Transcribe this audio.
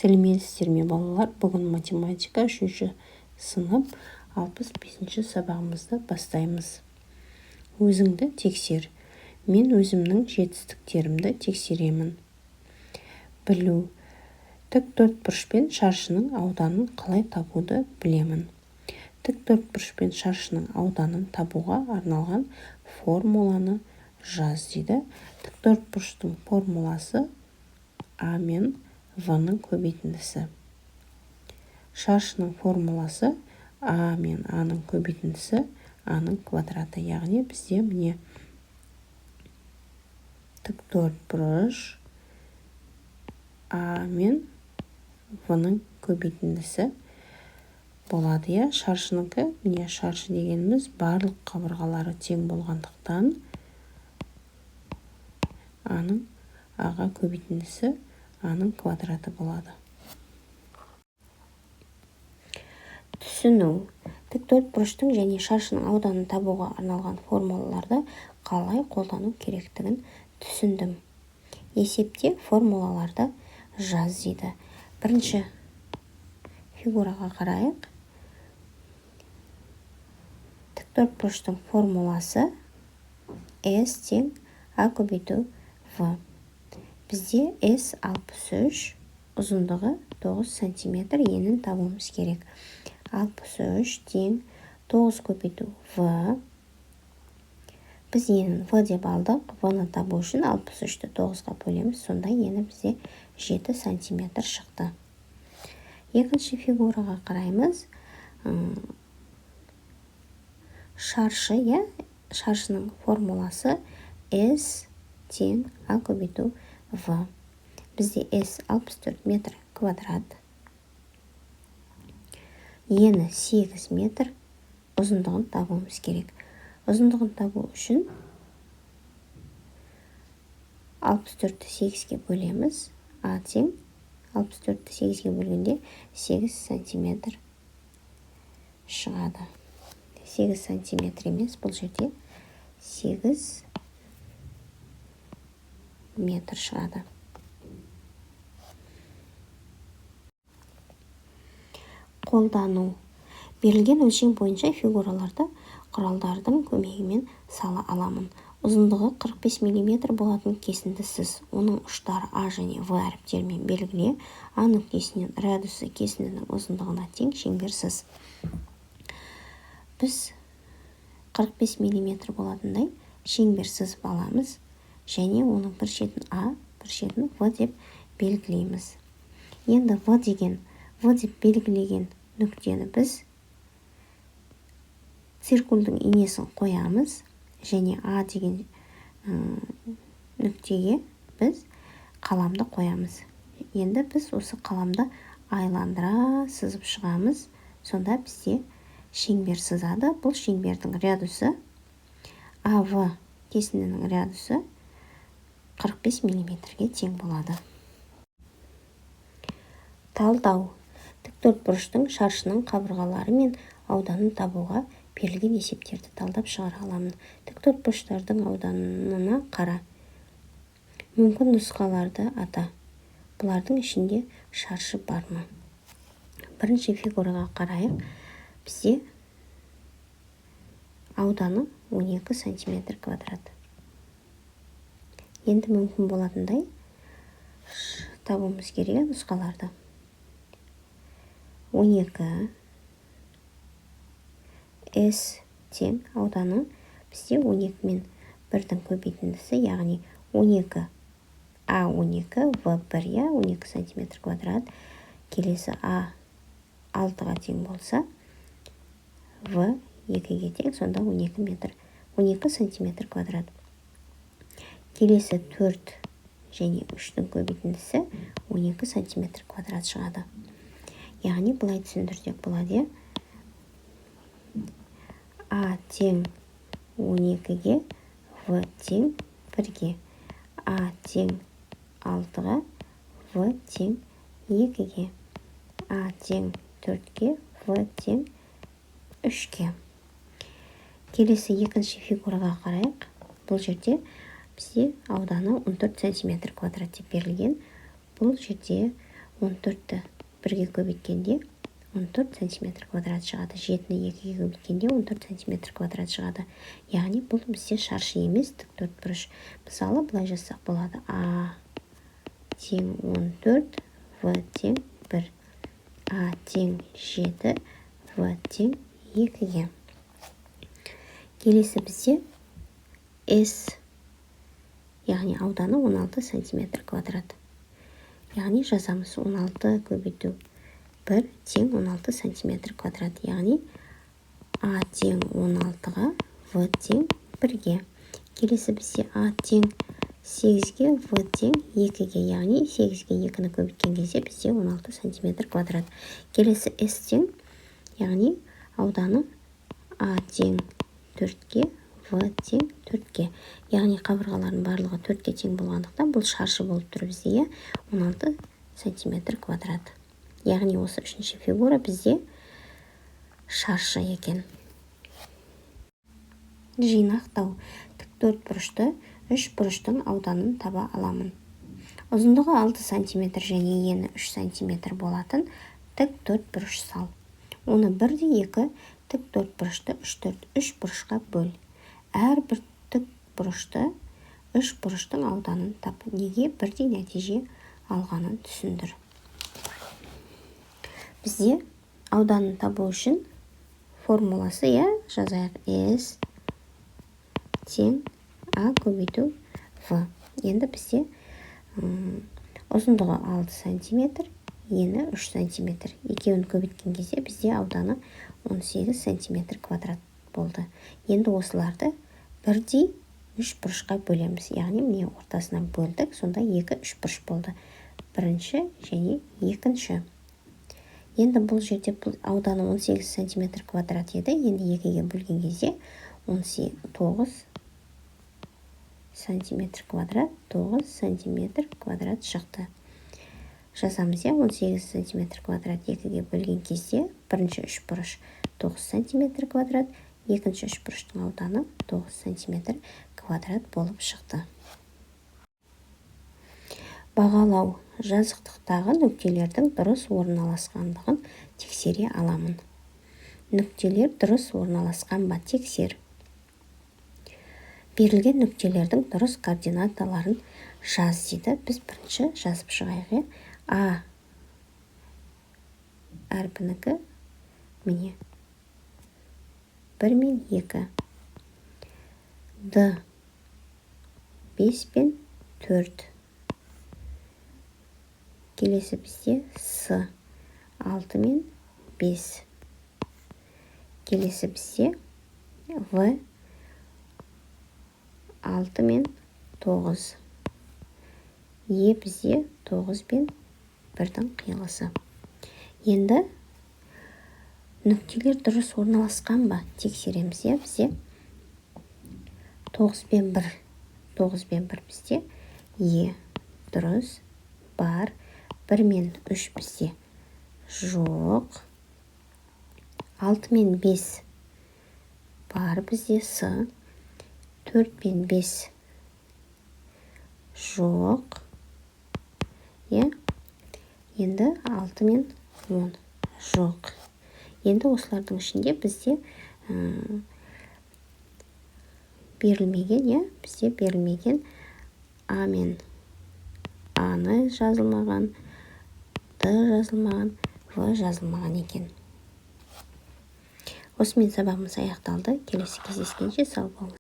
Сәлеметсіздер ме балалар? Бүгін математика 3 сынып 65 сабағымызды бастаймыз. Өзіңді тексер. Мен өзімнің жетістіктерімді тексеремін. Білу. Тік төртбұрышпен шаршының ауданын қалай табуды білемін. Тік төртбұрышпен шаршының ауданын табуға арналған формуланы жаз дейді. Тік төртбұрыштың формуласы А мен В-ның көбейтіндісі. Шаршының формуласы А мен А-ның көбейтіндісі А-ның квадраты. Яғни бізде міне тік төртбұрыш А мен В-ның көбейтіндісі болады. Я шаршыныкі, міне шаршы дегеніміз барлық қабырғалары тең болғандықтан А-ның А-ға көбейтіндісі А-ның квадраты болады. Түсіну. Тік төртбұрыштың және шаршының ауданын табуға арналған формулаларды қалай қолдану керектігін түсіндім. Есепте формулаларды жаз дейді. Бірінші фигураға қарайық. Тік төртбұрыштың формуласы S тең А көбейту В. Бізде S 63, ұзындығы 9 см, енін табуымыз керек. 63 тең 9 көбейту В. Біз енін В деп алдық. В-ны табу үшін 63-ті 9-ға бөлеміз. Сонда ені бізде 7 см шықты. Екінші фигураға қараймыз. Шаршы, шаршының формуласы S тең А көбейту В. Бізде S 64 метр квадрат. Ені 8 метр, ұзындығын табуымыз керек. Ұзындығын табу үшін 64-ті 8-ге бөлеміз. А тең 64-ті 8-ге бөлгенде 8 см шығады. 8 см емес, бұл жерде 8 метр шығады. Қолдану. Берілген өлшем бойынша фигураларды құралдардың көмегімен сала аламын. Ұзындығы 45 мм болатын кесінді сыз. Оның ұштары А және В әріптерімен белгіле. А нүктесінен радиусы кесіндінің ұзындығына тең шеңбер сыз. Біз 45 мм болатындай шеңбер сызып аламыз. Және оның бір шетін А, бір шетін В деп белгілейміз. Енді В деп белгілеген нүктені біз циркульдің инесін қоямыз. Және А деген нүктеге біз қаламды қоямыз. Енді біз осы қаламды айландыра сызып шығамыз. Сонда бізде шеңбер сызады. Бұл шеңбердің радиусы АВ кесіндінің радиусы 45 мм-ге тең болады. Талдау. Тік төртбұрыштың шаршының қабырғалары мен ауданын табуға берілген есептерді талдап шығара аламын. Тік төртбұрыштардың ауданына қара. Мүмкін нұсқаларды ата. Бұлардың ішінде шаршы бар ма? Бірінші фигураға қарайық. Бізде ауданы 12 см квадрат. Енді мүмкін болатындай табуымыз керек нұсқаларды. 12 S тең ауданы бізде 12 мен 1-дің көбейтіндісі, яғни 12 А 12, В 1, 12 см квадрат. Келесі А 6-ға тең болса, В 2-ге тең, сонда 12 см квадрат. Келесі 4 және 3-дің көбейтіндісі 12 см квадрат шығады. Яғни бұлай түсіндірсек болады. А тең 12-ге, В тең 1-ге. А тең 6-ға, В тең 2-ге. А тең 4-ге, В тең 3-ге. Келесі екінші фигураға қарайық. Бұл жерде бізде ауданы 14 см квадрат деп берілген. Бұл жерде 14-ті 1-ге көбейткенде 14 сантиметр квадрат шығады. 7-ні 2-ге көбейткенде 14 сантиметр квадрат шығады. Яғни бұл бізде шаршы емес, тік төртбұрыш. Мысалы, былай жазсақ болады. А тең 14, В тең 1. А тең 7, В тең 2-ге. Келесі бізде С, яғни ауданы 16 сантиметр квадрат. Яғни жазамыз 16 көбейту 1 тең 16 сантиметр квадрат. Яғни А тең 16-ға, В тең 1-ге. Келесі бізде А тең 8-ге, В тең 2-ге. Яғни 8-ге 2-ні көбейткен кезде бізде 16 сантиметр квадрат. Келесі С тең, яғни ауданы А тең 4-ге, В тең 4-ге. Яғни қабырғалардың барлығы 4-ге тең болғандықтан бұл шаршы болып тұр бізде 16 сантиметр квадрат. Яғни осы үшінші фигура бізде шаршы екен. Жинақтау. Тік төртбұрышты үш бұрыштың ауданын таба аламын. Ұзындығы 6 сантиметр және ені 3 сантиметр болатын тік төртбұрыш сал. Оны 1-2 тік төртбұрышты 3 бұрышқа бөл. Әрбір тік бұрышты 3 бұрыштың ауданын тап. Неге бірдей нәтиже алғанын түсіндір. Бізде ауданын табу үшін формуласы жазайық. S тең А көбейту В. Енді бізде ұзындығы 6 сантиметр, ені 3 сантиметр. Екеуін көбейткен кезде бізде ауданы 18 сантиметр квадрат болды. Енді осыларды бірдей 3 бұрышқа бөлеміз. Яғни міне ортасынан бөлдік, сонда 2-3 бұрыш болды. Бірінші және екінші. Енді бұл жерде ауданы 18 сантиметр квадрат еді. Енді 2-ге бөлген кезде 9 сантиметр квадрат, 9 сантиметр квадрат шықты. Жазамыз 18 сантиметр квадрат 2-ге бөлген кезде бірінші 3 бұрыш 9 сантиметр квадрат, екінші 3 бұрыштың ауданы 9 сантиметр квадрат болып шықты. Бағалау. Жазықтықтағы нүктелердің дұрыс орналасқандығын тексере аламын. Нүктелер дұрыс орналасқан ба? Тексер. Берілген нүктелердің дұрыс координаталарын жаз дейді. Біз бірінші жазып шығайық. А әрпінікі міне 1 мен 2. Д 5 пен 4. Келесі бізде С 6 мен 5. Келесі бізде В 6 мен 9. Е бізде 9 пен 1-дің қиылысы. Енді нүктелер дұрыс орналасқан ба? Тексереміз. Бізде 9 пен 1. 9 пен 1 бізде Е дұрыс бар. 1 мен 3 бізде жоқ. 6 мен 5 бар бізде С. 4 пен 5 жоқ. Енді 6 мен 10 жоқ. Енді осылардың ішінде бізде берілмеген, бізде берілмеген А мен А-ны жазылмаған, Д жазылмаған, В жазылмаған екен. Осымен сабағымыз аяқталды. Келесі кездескенше сау болыңыз.